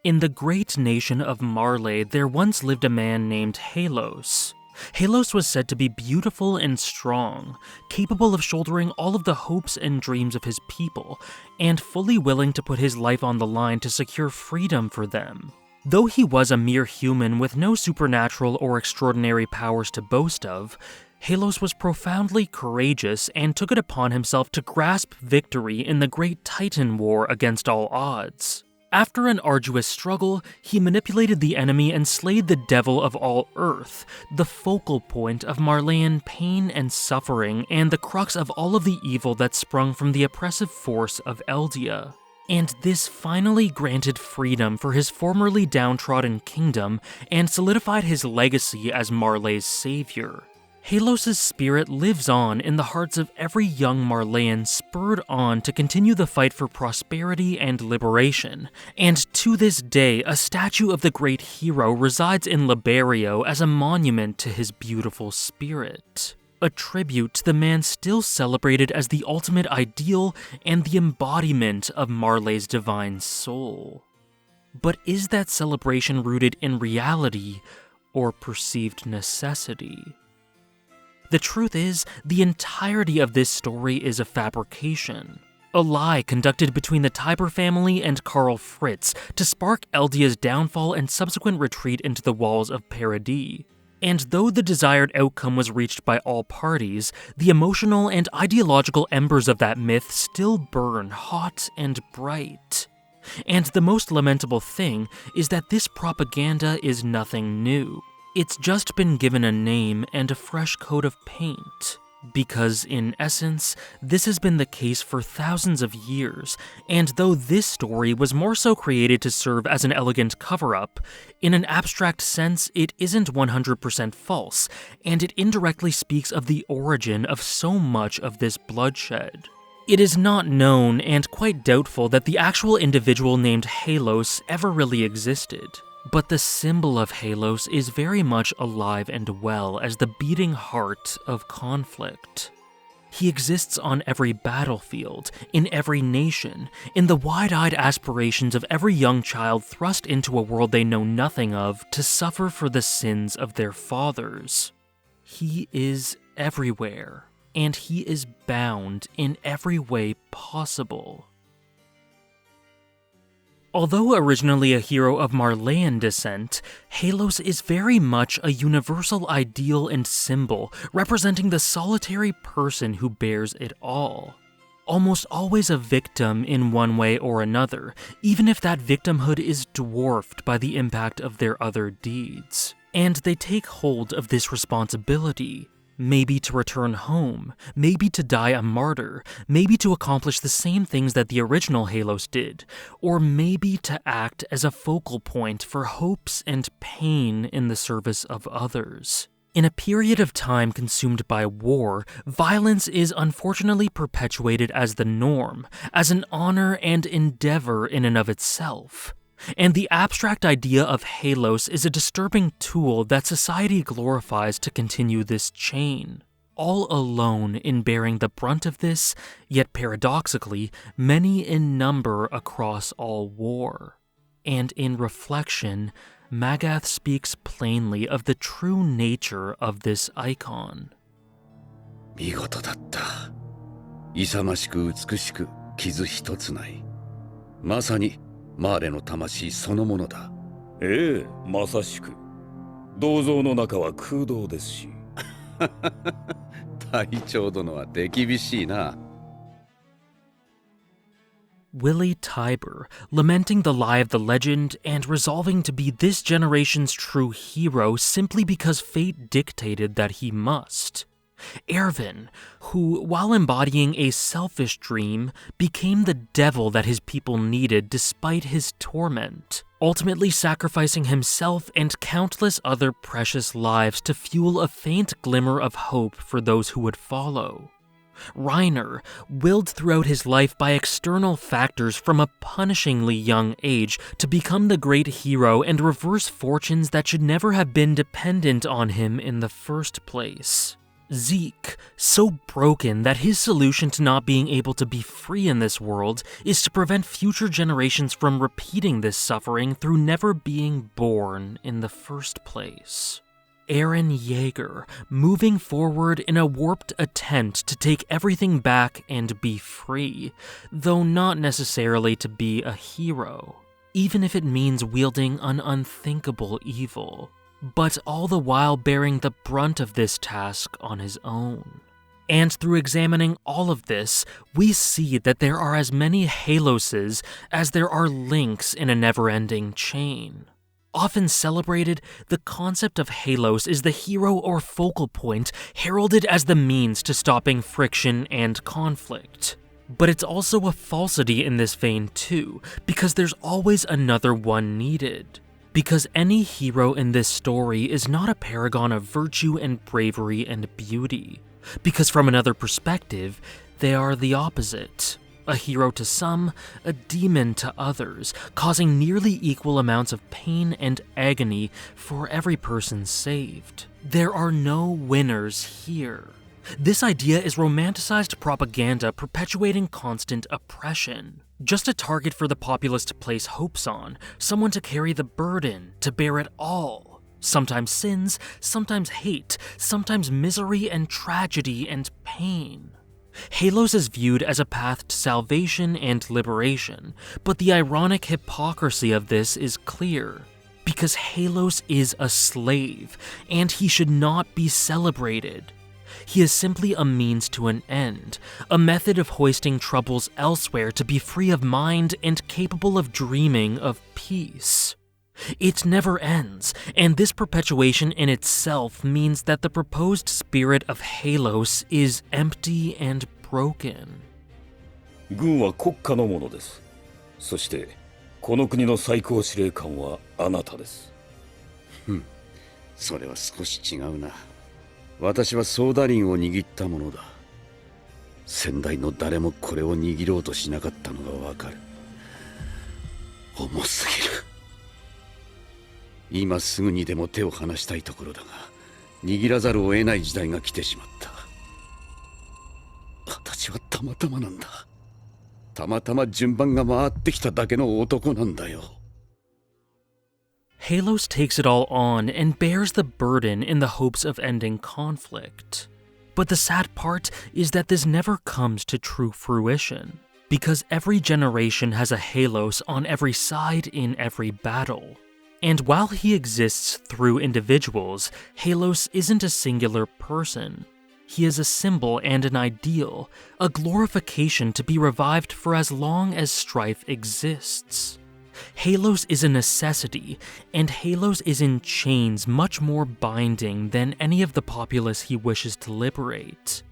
In the great nation of Marley, there once lived a man named Halos. Halos was said to be beautiful and strong, capable of shouldering all of the hopes and dreams of his people, and fully willing to put his life on the line to secure freedom for them. Though he was a mere human with no supernatural or extraordinary powers to boast of, Halos was profoundly courageous and took it upon himself to grasp victory in the Great Titan War against all odds. After an arduous struggle, he manipulated the enemy and slayed the devil of all Earth, the focal point of Marleyan pain and suffering and the crux of all of the evil that sprung from the oppressive force of Eldia. And this finally granted freedom for his formerly downtrodden kingdom and solidified his legacy as Marley's savior. Halos' spirit lives on in the hearts of every young Marleyan spurred on to continue the fight for prosperity and liberation, and to this day a statue of the great hero resides in Liberio as a monument to his beautiful spirit. A tribute to the man still celebrated as the ultimate ideal and the embodiment of Marley's divine soul. But is that celebration rooted in reality or perceived necessity? The truth is, the entirety of this story is a fabrication. A lie conducted between the Tiber family and Karl Fritz to spark Eldia's downfall and subsequent retreat into the walls of Paradis. And though the desired outcome was reached by all parties, the emotional and ideological embers of that myth still burn hot and bright. And the most lamentable thing is that this propaganda is nothing new. It's just been given a name and a fresh coat of paint. Because, in essence, this has been the case for thousands of years, and though this story was more so created to serve as an elegant cover-up, in an abstract sense it isn't 100% false, and it indirectly speaks of the origin of so much of this bloodshed. It is not known, and quite doubtful, that the actual individual named Halos ever really existed. But the symbol of Halos is very much alive and well as the beating heart of conflict. He exists on every battlefield, in every nation, in the wide-eyed aspirations of every young child thrust into a world they know nothing of to suffer for the sins of their fathers. He is everywhere, and he is bound in every way possible. Although originally a hero of Marleyan descent, Halos is very much a universal ideal and symbol representing the solitary person who bears it all. Almost always a victim in one way or another, even if that victimhood is dwarfed by the impact of their other deeds. And they take hold of this responsibility. Maybe to return home, maybe to die a martyr, maybe to accomplish the same things that the original Halos did, or maybe to act as a focal point for hopes and pain in the service of others. In a period of time consumed by war, violence is unfortunately perpetuated as the norm, as an honor and endeavor in and of itself. And the abstract idea of Halos is a disturbing tool that society glorifies to continue this chain. All alone in bearing the brunt of this, yet paradoxically, many in number across all war. And in reflection, Magath speaks plainly of the true nature of this icon. 見事だった。勇ましく美しく傷一つない。まさにマーレの魂そのものだ。ええ、まさしく。銅像の中は空洞ですし。隊長殿は手厳しいな。Willie Tiber, lamenting the lie of the legend and resolving to be this generation's true hero simply because fate dictated that he must. Erwin, who, while embodying a selfish dream, became the devil that his people needed despite his torment, ultimately sacrificing himself and countless other precious lives to fuel a faint glimmer of hope for those who would follow. Reiner, willed throughout his life by external factors from a punishingly young age to become the great hero and reverse fortunes that should never have been dependent on him in the first place. Zeke, so broken that his solution to not being able to be free in this world is to prevent future generations from repeating this suffering through never being born in the first place. Eren Yeager, moving forward in a warped attempt to take everything back and be free, though not necessarily to be a hero, even if it means wielding an unthinkable evil, but all the while bearing the brunt of this task on his own. And through examining all of this, we see that there are as many Haloses as there are links in a never-ending chain. Often celebrated, the concept of Halos is the hero or focal point heralded as the means to stopping friction and conflict. But it's also a falsity in this vein too, because there's always another one needed. Because any hero in this story is not a paragon of virtue and bravery and beauty. Because from another perspective, they are the opposite. A hero to some, a demon to others, causing nearly equal amounts of pain and agony for every person saved. There are no winners here. This idea is romanticized propaganda perpetuating constant oppression. Just a target for the populace to place hopes on, someone to carry the burden, to bear it all. Sometimes sins, sometimes hate, sometimes misery and tragedy and pain. Halos is viewed as a path to salvation and liberation, but the ironic hypocrisy of this is clear. Because Halos is a slave, and he should not be celebrated. He is simply a means to an end, a method of hoisting troubles elsewhere to be free of mind and capable of dreaming of peace. It never ends, and this perpetuation in itself means that the proposed spirit of Halos is empty and broken. 軍は国家のものです。そして、この国の最高司令官はあなたです。それは少し違うな。私はソーダリンを握ったものだ。先代の誰もこれを握ろうとしなかったのがわかる。重すぎる。今すぐにでも手を離したいところだが、握らざるを得ない時代が来てしまった。私はたまたまなんだ。たまたま順番が回ってきただけの男なんだよ。Halos takes it all on and bears the burden in the hopes of ending conflict. But the sad part is that this never comes to true fruition, because every generation has a Halos on every side in every battle. And while he exists through individuals, Halos isn't a singular person. He is a symbol and an ideal, a glorification to be revived for as long as strife exists. Halos is a necessity, and Halos is in chains much more binding than any of the populace he wishes to liberate.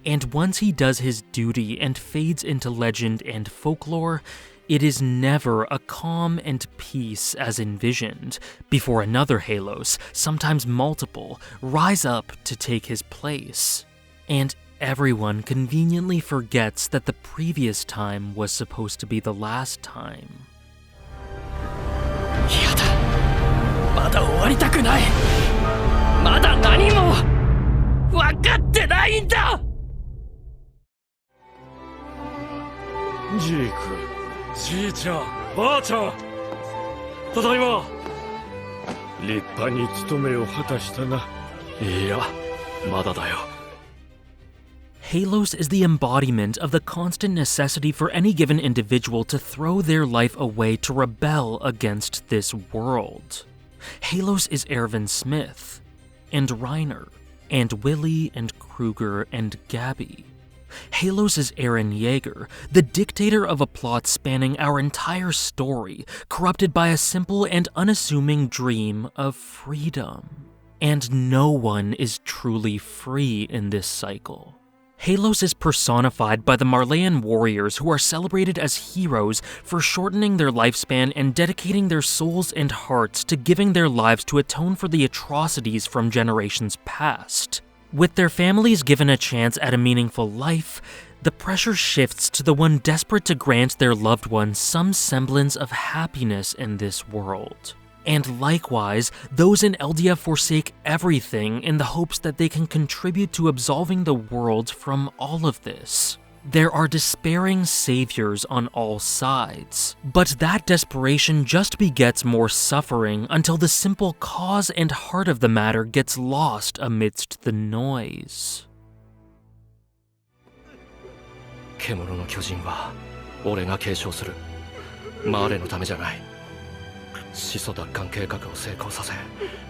And once he does his duty and fades into legend and folklore, it is never a calm and peace as envisioned, before another Halos, sometimes multiple, rise up to take his place. And everyone conveniently forgets that the previous time was supposed to be the last time. 嫌だ。まだ終わりたくない。まだ何も分かってないんだ。ジーク、じいちゃん、ばあちゃん、ただいま。立派に務めを果たしたな。いや、まだだよ。Halos is the embodiment of the constant necessity for any given individual to throw their life away to rebel against this world. Halos is Erwin Smith, and Reiner, and Willy, and Kruger, and Gabby. Halos is Eren Yeager, the dictator of a plot spanning our entire story, corrupted by a simple and unassuming dream of freedom. And no one is truly free in this cycle. Halos is personified by the Marleyan warriors who are celebrated as heroes for shortening their lifespan and dedicating their souls and hearts to giving their lives to atone for the atrocities from generations past. With their families given a chance at a meaningful life, the pressure shifts to the one desperate to grant their loved ones some semblance of happiness in this world. And likewise, those in Eldia forsake everything in the hopes that they can contribute to absolving the world from all of this. There are despairing saviors on all sides, but that desperation just begets more suffering until the simple cause and heart of the matter gets lost amidst the noise. 獣の巨人は俺が継承する。マーレのためじゃない。始祖奪還計画を成功させ、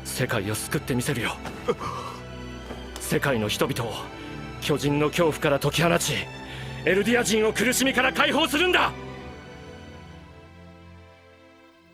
世界を救ってみせるよ。世界の人々を巨人の恐怖から解き放ち、エルディア人を苦しみから解放するんだ。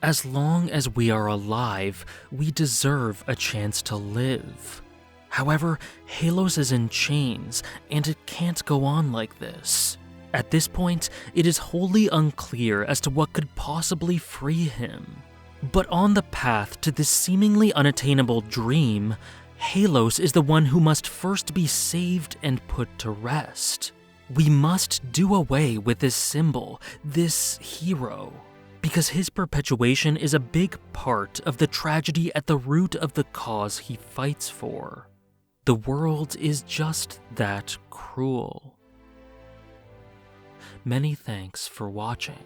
As long as we are alive, we deserve a chance to live. However, Halos is in chains, and it can't go on like this. At this point, it is wholly unclear as to what could possibly free him. But on the path to this seemingly unattainable dream, Halos is the one who must first be saved and put to rest. We must do away with this symbol, this hero, because his perpetuation is a big part of the tragedy at the root of the cause he fights for. The world is just that cruel. Many thanks for watching.